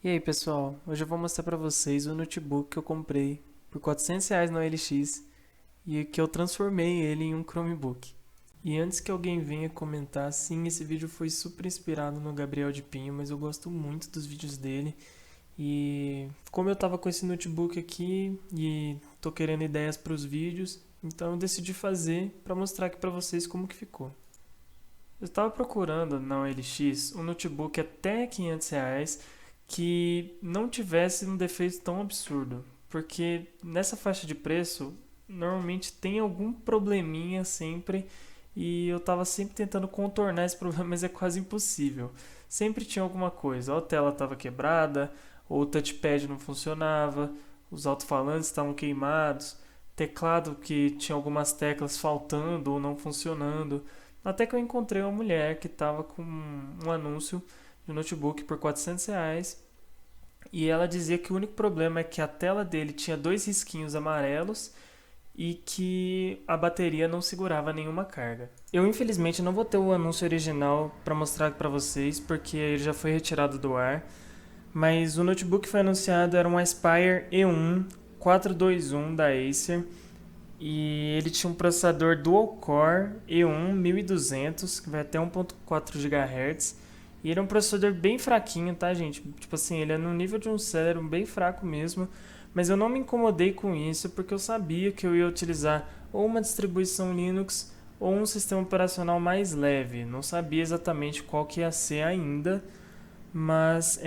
E aí pessoal, hoje eu vou mostrar pra vocês o notebook que eu comprei por R$ 400 no OLX e que eu transformei ele em um Chromebook. E antes que alguém venha comentar, sim, esse vídeo foi super inspirado no Gabriel de Pinho, mas eu gosto muito dos vídeos dele. E como eu tava com esse notebook aqui e tô querendo ideias para os vídeos, então eu decidi fazer para mostrar aqui pra vocês como que ficou. Eu estava procurando na OLX um notebook até R$ 500 que não tivesse um defeito tão absurdo, porque nessa faixa de preço normalmente tem algum probleminha sempre e eu estava sempre tentando contornar esse problema, mas é quase impossível. Sempre tinha alguma coisa, ou a tela estava quebrada, ou o touchpad não funcionava, os alto-falantes estavam queimados, teclado que tinha algumas teclas faltando ou não funcionando. Até que eu encontrei uma mulher que estava com um anúncio de um notebook por R$ 400 e ela dizia que o único problema é que a tela dele tinha dois risquinhos amarelos e que a bateria não segurava nenhuma carga. Eu infelizmente não vou ter o anúncio original para mostrar para vocês porque ele já foi retirado do ar, mas o notebook que foi anunciado era um Aspire E1 421 da Acer e ele tinha um processador dual-core E1 1200, que vai até 1.4 GHz. E ele é um processador bem fraquinho, tá, gente? Tipo assim, ele é no nível de um Celeron bem fraco mesmo. Mas eu não me incomodei com isso, porque eu sabia que eu ia utilizar ou uma distribuição Linux ou um sistema operacional mais leve. Não sabia exatamente qual que ia ser ainda, mas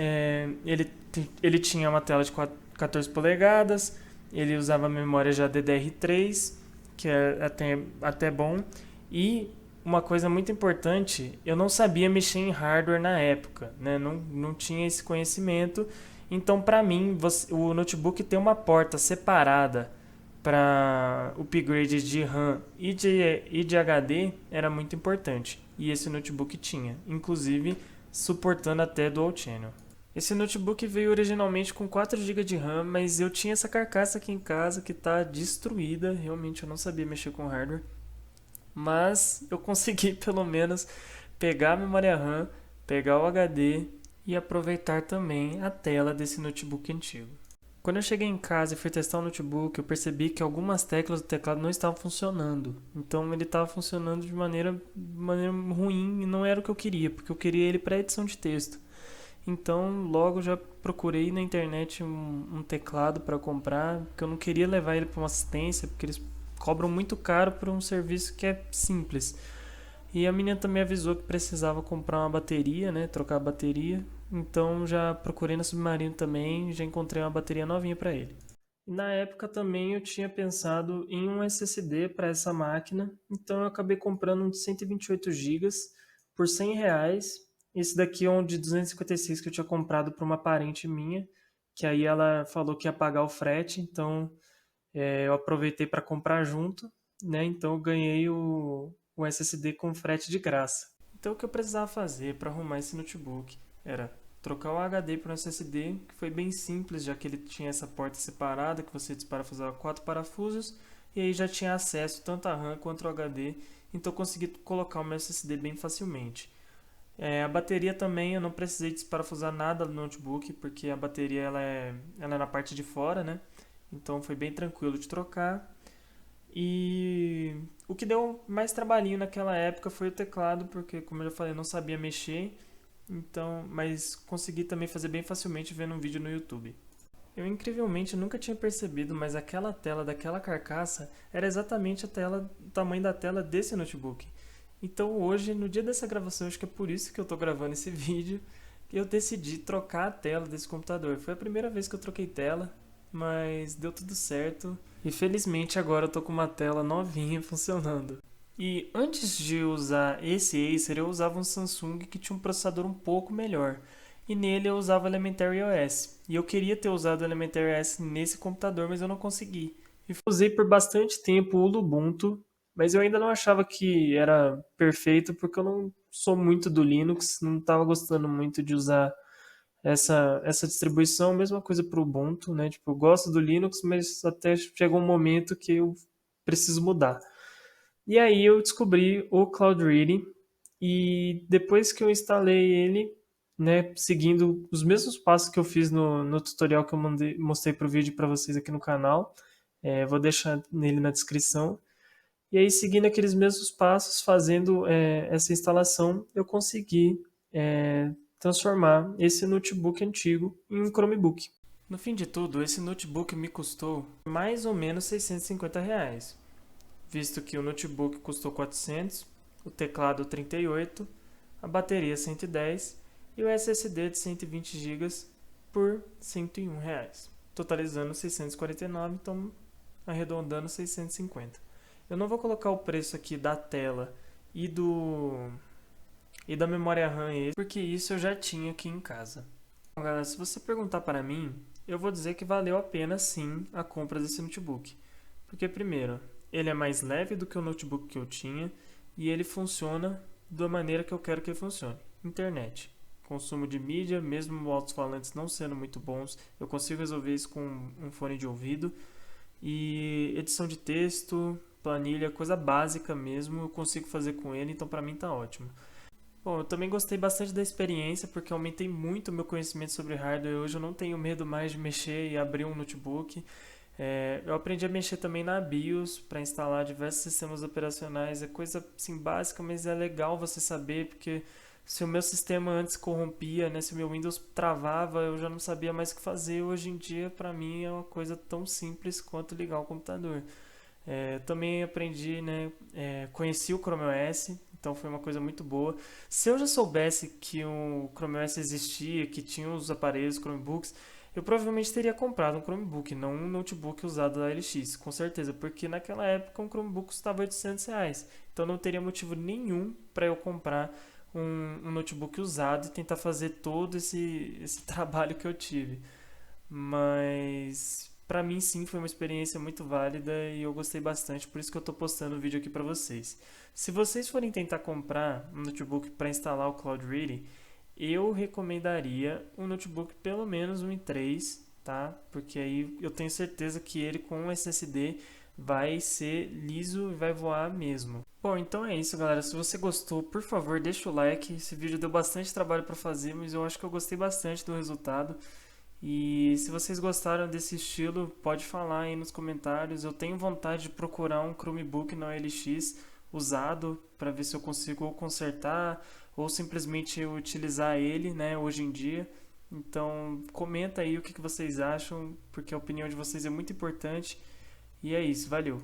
ele tinha uma tela de 14 polegadas, ele usava memória já DDR3, que é até bom, e uma coisa muito importante, eu não sabia mexer em hardware na época, né? Não tinha esse conhecimento, então para mim o notebook ter uma porta separada para upgrade de RAM e de HD era muito importante. E esse notebook tinha, inclusive suportando até Dual Channel. Esse notebook veio originalmente com 4 GB de RAM, mas eu tinha essa carcaça aqui em casa que está destruída. Realmente eu não sabia mexer com hardware, mas eu consegui pelo menos pegar a memória RAM, pegar o HD e aproveitar também a tela desse notebook antigo. Quando eu cheguei em casa e fui testar o notebook, eu percebi que algumas teclas do teclado não estavam funcionando. Então ele estava funcionando de maneira ruim e não era o que eu queria, porque eu queria ele para edição de texto. Então logo já procurei na internet um teclado para comprar, porque eu não queria levar ele para uma assistência, porque eles cobram muito caro por um serviço que é simples. E a menina também avisou que precisava comprar uma bateria, né? Trocar a bateria. Então já procurei na Submarino também, já encontrei uma bateria novinha para ele. Na época também eu tinha pensado em um SSD para essa máquina, então eu acabei comprando um de 128 GB por R$ 100. Esse daqui é um de 256 que eu tinha comprado para uma parente minha, que aí ela falou que ia pagar o frete, então eu aproveitei para comprar junto, né? Então eu ganhei o SSD com frete de graça. Então o que eu precisava fazer para arrumar esse notebook era trocar o HD para um SSD, que foi bem simples, já que ele tinha essa porta separada que você desparafusava 4 parafusos e aí já tinha acesso tanto a RAM quanto ao HD, então eu consegui colocar o meu SSD bem facilmente. A bateria também eu não precisei desparafusar nada do notebook, porque a bateria ela é na parte de fora, né? Então foi bem tranquilo de trocar. E o que deu mais trabalhinho naquela época foi o teclado, porque como eu já falei, eu não sabia mexer, então, mas consegui também fazer bem facilmente vendo um vídeo no YouTube. Eu incrivelmente nunca tinha percebido, mas aquela tela daquela carcaça era exatamente o tamanho da tela desse notebook. Então hoje, no dia dessa gravação, acho que é por isso que eu estou gravando esse vídeo, que eu decidi trocar a tela desse computador. Foi a primeira vez que eu troquei tela, mas deu tudo certo. E felizmente agora eu tô com uma tela novinha funcionando. E antes de usar esse Acer, eu usava um Samsung que tinha um processador um pouco melhor. E nele eu usava o Elementary OS. E eu queria ter usado o Elementary OS nesse computador, mas eu não consegui. E usei por bastante tempo o Ubuntu, mas eu ainda não achava que era perfeito porque eu não sou muito do Linux, não estava gostando muito de usar essa distribuição. Mesma coisa para o Ubuntu, né? Tipo, eu gosto do Linux, mas até chegou um momento que eu preciso mudar. E aí eu descobri o Cloud Reading e depois que eu instalei ele, né, seguindo os mesmos passos que eu fiz no tutorial que eu mostrei pro vídeo para vocês aqui no canal. Vou deixar nele na descrição. E aí, seguindo aqueles mesmos passos, fazendo essa instalação, eu consegui transformar esse notebook antigo em um Chromebook. No fim de tudo, esse notebook me custou mais ou menos R$ 650, visto que o notebook custou 400, o teclado 38, a bateria 110 e o SSD de 120 GB por R$ 101, totalizando 649, então arredondando 650. Eu não vou colocar o preço aqui da tela e da memória RAM, porque isso eu já tinha aqui em casa. Bom, galera, se você perguntar para mim, eu vou dizer que valeu a pena sim a compra desse notebook. Porque primeiro, ele é mais leve do que o notebook que eu tinha e ele funciona da maneira que eu quero que ele funcione. Internet, consumo de mídia, mesmo alto-falantes não sendo muito bons, eu consigo resolver isso com um fone de ouvido. E edição de texto, planilha, coisa básica mesmo, eu consigo fazer com ele, então para mim tá ótimo. Bom, eu também gostei bastante da experiência porque aumentei muito o meu conhecimento sobre hardware. Hoje eu não tenho medo mais de mexer e abrir um notebook. Eu aprendi a mexer também na BIOS para instalar diversos sistemas operacionais. É coisa assim básica, mas é legal você saber porque se o meu sistema antes corrompia, né, se o meu Windows travava, eu já não sabia mais o que fazer. Hoje em dia, para mim, é uma coisa tão simples quanto ligar o computador. Também aprendi, né, conheci o Chrome OS, então foi uma coisa muito boa. Se eu já soubesse que o Chrome OS existia, que tinha os aparelhos Chromebooks, eu provavelmente teria comprado um Chromebook, não um notebook usado da LX, com certeza, porque naquela época um Chromebook custava R$ 800, então não teria motivo nenhum para eu comprar um notebook usado e tentar fazer todo esse trabalho que eu tive. Mas pra mim sim foi uma experiência muito válida e eu gostei bastante, por isso que eu tô postando o vídeo aqui pra vocês. Se vocês forem tentar comprar um notebook para instalar o Cloud Ready, eu recomendaria um notebook pelo menos um i3, tá? Porque aí eu tenho certeza que ele com SSD vai ser liso e vai voar mesmo. Bom, então é isso, galera. Se você gostou, por favor, deixa o like. Esse vídeo deu bastante trabalho para fazer, mas eu acho que eu gostei bastante do resultado. E se vocês gostaram desse estilo, pode falar aí nos comentários. Eu tenho vontade de procurar um Chromebook na OLX usado para ver se eu consigo ou consertar ou simplesmente utilizar ele, né, hoje em dia. Então, comenta aí o que vocês acham, porque a opinião de vocês é muito importante. E é isso, valeu!